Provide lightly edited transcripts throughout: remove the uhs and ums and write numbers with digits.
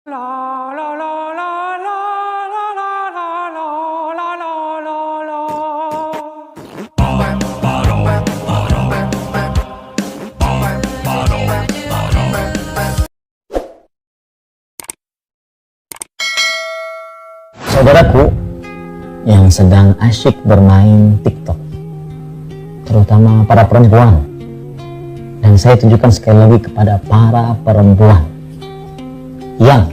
La la la la la la la la la la la la. Saudaraku yang sedang asyik bermain TikTok, terutama para perempuan, dan saya tunjukkan sekali lagi kepada para perempuan yang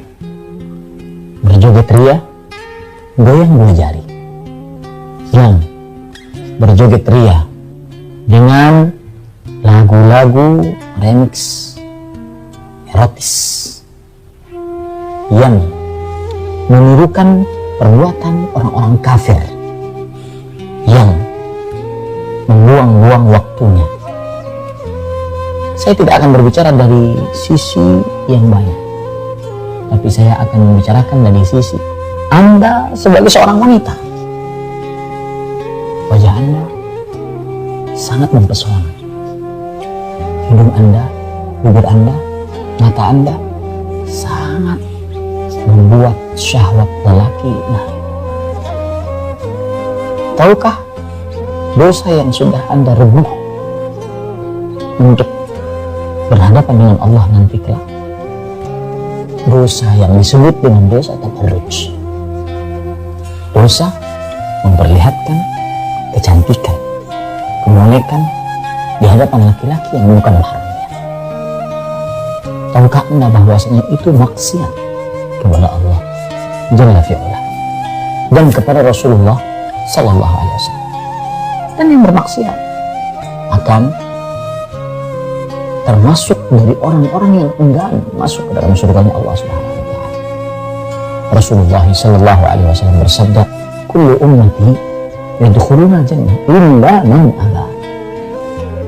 berjoget ria, goyang dua jari, yang berjoget ria dengan lagu-lagu remix erotis yang menirukan perbuatan orang-orang kafir yang membuang-buang waktunya. Saya tidak akan berbicara dari sisi yang banyak, tapi saya akan membicarakan dari sisi Anda sebagai seorang wanita. Wajah Anda sangat mempesona. Hidung Anda, bibir Anda, mata Anda sangat membuat syahwat lelaki naik. Tahukah dosa yang sudah Anda rebuh untuk berhadapan dengan Allah nanti kelak? Dosa yang disebut dengan dosa tabarruj. Dosa memperlihatkan kecantikan, kemolekan di hadapan laki-laki yang bukan mahramnya. Tahukah Anda bahwasanya itu maksiat kepada Allah Jalla fi'ala dan kepada Rasulullah Sallallahu Alaihi Wasallam? Dan yang bermaksiat akan termasuk dari orang-orang yang enggan masuk ke dalam surganya Allah Subhanahu wa taala. Rasulullah Sallallahu Alaihi Wasallam bersabda, "Kullu ummati yadkhuluna jannah illa man aba."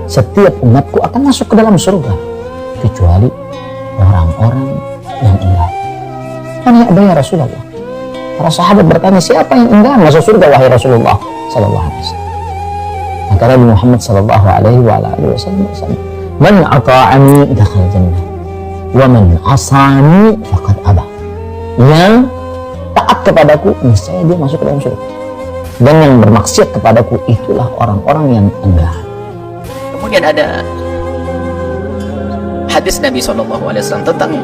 Setiap umatku akan masuk ke dalam surga kecuali orang-orang yang enggan. Man ya'ba ya Rasulullah? Para sahabat bertanya, siapa yang enggan masuk surga wahai Rasulullah Sallallahu Alaihi Wasallam? Maka Nabi Muhammad Sallallahu Alaihi Wasallam bersabda, "Man ata'ani dakhal jannah wa man asani faqad aba." Yang taat kepadaku niscaya dia masuk ke dalam surga, dan yang bermaksiat kepadaku itulah orang-orang yang enggan. Kemudian ada hadis Nabi SAW tentang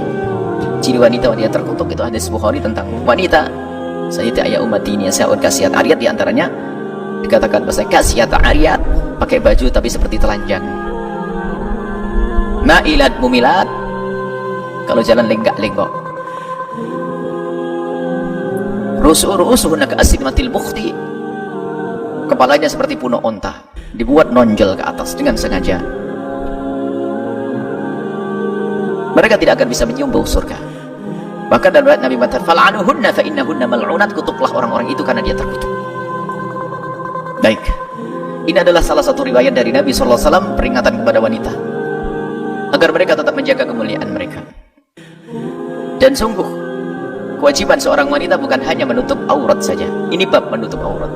ciri wanita terkutuk. Itu hadis Bukhari tentang wanita sayyidati ayat umat ini yang sa'ud kasiat ariyat. Diantaranya dikatakan bahasa kasiat ariyat, pakai baju tapi seperti telanjang, ma'ilat mumilat, kalau jalan lenggak-lenggok, rusuhunna ka'asnimatil bukhti, kepalanya seperti punuk onta, dibuat nonjol ke atas dengan sengaja. Mereka tidak akan bisa menyium bau surga. Bahkan dalam riwayat Nabi Muhammad, fal'anuhunna fa innahunna mal'unat, kutuklah orang-orang itu karena dia terkutuk. Baik, ini adalah salah satu riwayat dari Nabi SAW, peringatan kepada wanita agar mereka tetap menjaga kemuliaan mereka. Dan sungguh kewajiban seorang wanita bukan hanya menutup aurat saja. Ini bab menutup aurat.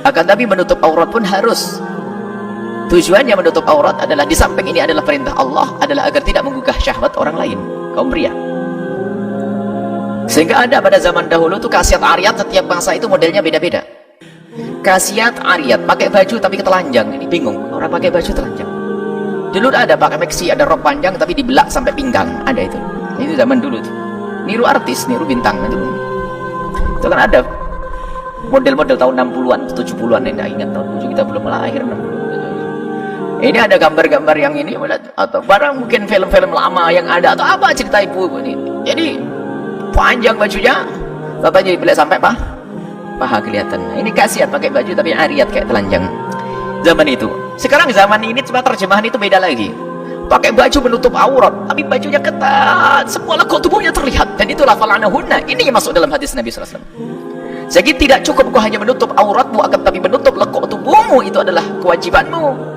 Akan tapi menutup aurat pun harus, tujuannya menutup aurat adalah, di samping ini adalah perintah Allah, adalah agar tidak menggugah syahwat orang lain, kaum pria. Sehingga ada pada zaman dahulu tuh kasiat ariyat, setiap bangsa itu modelnya beda-beda. Kasiat ariyat pakai baju tapi ketelanjang. Ini bingung, orang pakai baju telanjang. Dulu ada pakai maxi, ada rok panjang tapi dibelak sampai pinggang, ada itu. Itu zaman dulu tuh. Niru artis, niru bintang itu. Itu kan ada model-model tahun 60-an, 70-an, enggak ingat tahun 7 kita belum lahir. Ini ada gambar-gambar yang ini, atau barang mungkin film-film lama yang ada, atau apa cerita ibu ini. Jadi panjang bajunya, katanya dibelak sampai paha kelihatan. Nah, ini kasiat pakai baju tapi ariyat kayak telanjang zaman itu. Sekarang zaman ini cuma terjemahan itu beda lagi. Pakai baju menutup aurat tapi bajunya ketat, semua lekuk tubuhnya terlihat, dan itulah fal'anahunna. Ini yang masuk dalam hadis Nabi SAW. Jadi tidak cukup kau hanya menutup auratmu, akan tapi menutup lekuk tubuhmu itu adalah kewajibanmu.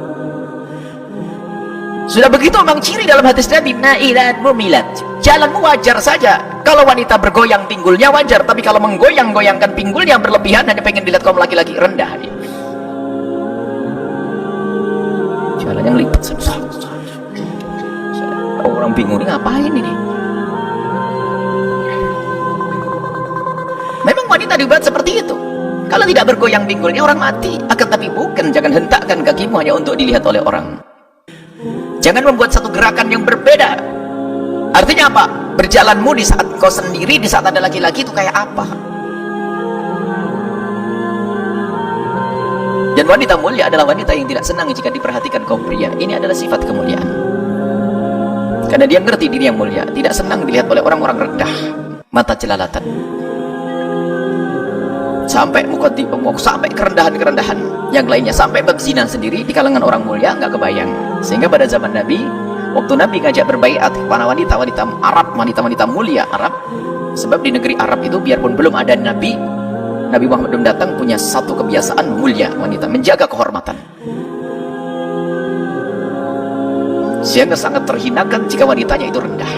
Sudah begitu memang ciri dalam hadis Nabi, ma'ilat mumilat. Jalanmu wajar saja. Kalau wanita bergoyang pinggulnya wajar, tapi kalau menggoyang-goyangkan pinggulnya berlebihan, hanya pengen dilihat kaum laki-laki, rendah dia. Jalannya ngelipet. Orang bingung, ini ngapain ini? kita dibuat seperti itu. Kalau tidak bergoyang pinggulnya orang mati. Akan tapi bukan, jangan hentakkan kakimu hanya untuk dilihat oleh orang. Jangan membuat satu gerakan yang berbeda. Artinya apa? Berjalanmu di saat kau sendiri, di saat ada laki-laki itu kayak apa? Dan wanita mulia adalah wanita yang tidak senang jika diperhatikan kaum pria. Ini adalah sifat kemuliaan. Karena dia ngerti diri yang mulia, tidak senang dilihat oleh orang-orang rendah, mata jelalatan. Sampai sampai kerendahan-kerendahan yang lainnya, sampai bab zina sendiri di kalangan orang mulia nggak kebayang. Sehingga pada zaman Nabi, waktu Nabi ngajak berbaiat para wanita-wanita Arab, wanita-wanita mulia Arab, sebab di negeri Arab itu biarpun belum ada Nabi Muhammad belum datang, punya satu kebiasaan mulia wanita, menjaga kehormatan. Sehingga sangat terhinakan jika wanitanya itu rendah.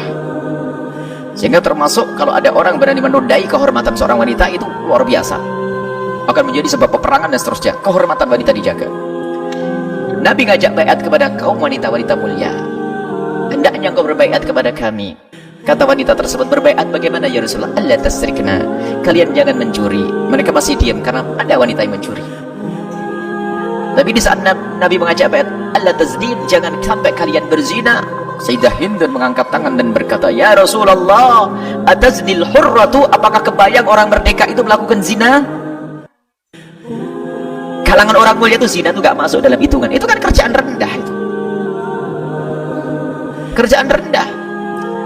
Sehingga termasuk kalau ada orang berani menodai kehormatan seorang wanita, itu luar biasa, akan menjadi sebab peperangan dan seterusnya. Kehormatan wanita dijaga. Nabi ngajak baiat kepada kaum wanita-wanita mulia. Hendaknya engkau berbaiat kepada kami. Kata wanita tersebut, berbaiat bagaimana ya Rasulullah? Allah tasrikna, kalian jangan mencuri. Mereka masih diam karena ada wanita yang mencuri. Tapi di saat Nabi mengajak baiat, Allah tazdin, jangan sampai kalian berzina. Sayyidah Hindun mengangkat tangan dan berkata, ya Rasulullah, ataznil hurratu, apakah kebayang orang merdeka itu melakukan zina? Kalangan orang mulia itu zina itu gak masuk dalam hitungan. Itu kan kerjaan rendah itu. Kerjaan rendah.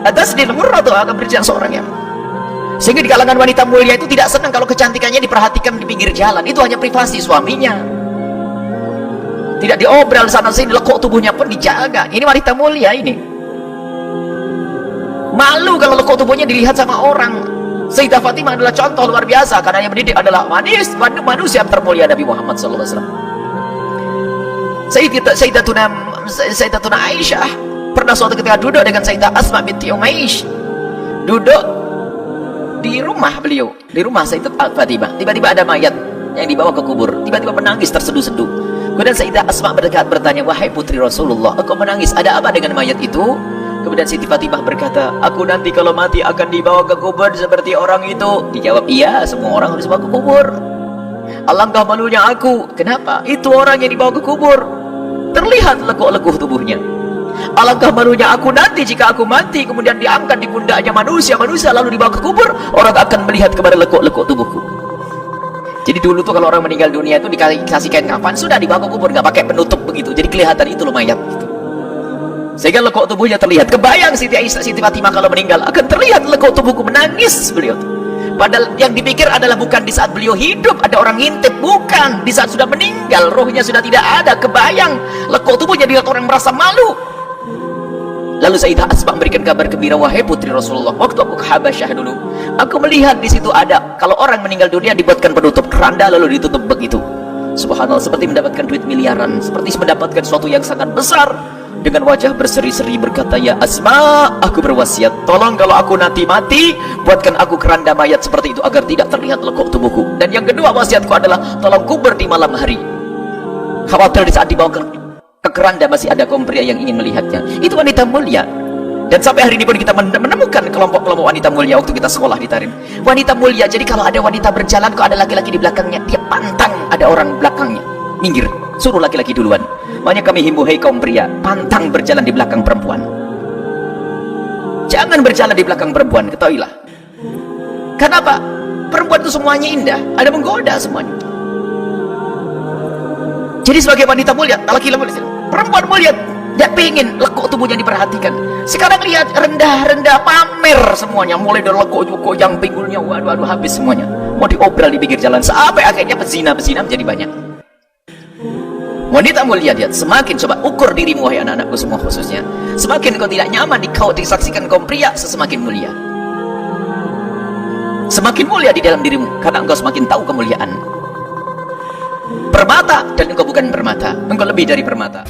Ataznil hurratu, akan berjalan seorang yang. Sehingga di kalangan wanita mulia itu tidak senang kalau kecantikannya diperhatikan di pinggir jalan. Itu hanya privasi suaminya. Tidak diobral sana sini, lekuk tubuhnya pun dijaga. Ini wanita mulia ini. Malu kalau lekuk tubuhnya dilihat sama orang. Sayyidah Fatimah adalah contoh luar biasa, karena yang mendidik adalah manusia termulia Nabi Muhammad SAW. Sayyidatuna Aisyah pernah suatu ketika duduk dengan Sayyidah Asma binti Umaish. Duduk di rumah beliau, di rumah Sayyidah Fatimah. Tiba-tiba ada mayat yang dibawa ke kubur. Tiba-tiba menangis terseduh-seduh. Kemudian Sayyidah Asma bertanya, wahai putri Rasulullah, engkau menangis, ada apa dengan mayat itu? Kemudian Siti Fatimah berkata, aku nanti kalau mati akan dibawa ke kubur seperti orang itu. Dijawab, iya, semua orang harus dibawa ke kubur. Alangkah malunya aku. Kenapa? Itu orang yang dibawa ke kubur, terlihat lekuk-lekuh tubuhnya. Alangkah malunya aku nanti jika aku mati kemudian diangkat di pundaknya manusia lalu dibawa ke kubur, orang akan melihat kepada lekuk-lekuk tubuhku. Jadi dulu tuh kalau orang meninggal dunia itu dikasih kain kafan, sudah dibawa ke kubur, nggak pakai penutup begitu, jadi kelihatan itu loh mayat gitu. Sehingga lekuk tubuhnya terlihat. Kebayang Siti Fatimah kalau meninggal, akan terlihat lekuk tubuhku, menangis beliau. Padahal yang dipikir adalah bukan di saat beliau hidup ada orang ngintip, bukan, di saat sudah meninggal, rohnya sudah tidak ada. Kebayang lekuk tubuhnya, dilihat orang merasa malu. Lalu Sayyidah Asma memberikan kabar gembira, wahai putri Rasulullah, waktu aku ke Habasyah dulu, aku melihat di situ ada, kalau orang meninggal dunia dibuatkan penutup keranda lalu ditutup begitu. Subhanallah, seperti mendapatkan duit miliaran, seperti mendapatkan sesuatu yang sangat besar. Dengan wajah berseri-seri berkata, ya Asma, aku berwasiat, tolong kalau aku nanti mati, buatkan aku keranda mayat seperti itu agar tidak terlihat lekuk tubuhku. Dan yang kedua wasiatku adalah, tolong kubur di malam hari. Khawatir di saat dibawa ke keranda masih ada kaum pria yang ingin melihatnya. Itu wanita mulia. Dan sampai hari ini pun kita menemukan kelompok-kelompok wanita mulia waktu kita sekolah di Tarim. Wanita mulia, jadi kalau ada wanita berjalan kok ada laki-laki di belakangnya, dia pantang ada orang belakangnya, minggir, suruh laki-laki duluan. Makanya kami himbau, hei kaum pria, pantang berjalan di belakang perempuan. Jangan berjalan di belakang perempuan, ketahuilah. Kenapa? Perempuan itu semuanya indah, ada menggoda semuanya. Jadi sebagai wanita mulia, laki-laki mulia, perempuan mulia, dia pengen lekuk tubuhnya diperhatikan. Sekarang lihat rendah-rendah, pamer semuanya, mulai dari lekuk yang pinggulnya, waduh habis semuanya. Mau diobral di pinggir jalan, sampai akhirnya pezina menjadi banyak. Wanita mulia, dia semakin, coba ukur dirimu wahai anak-anakku semua khususnya, semakin kau tidak nyaman disaksikan kaum pria, semakin mulia. Semakin mulia di dalam dirimu, karena engkau semakin tahu kemuliaan. Permata, dan engkau bukan permata, engkau lebih dari permata.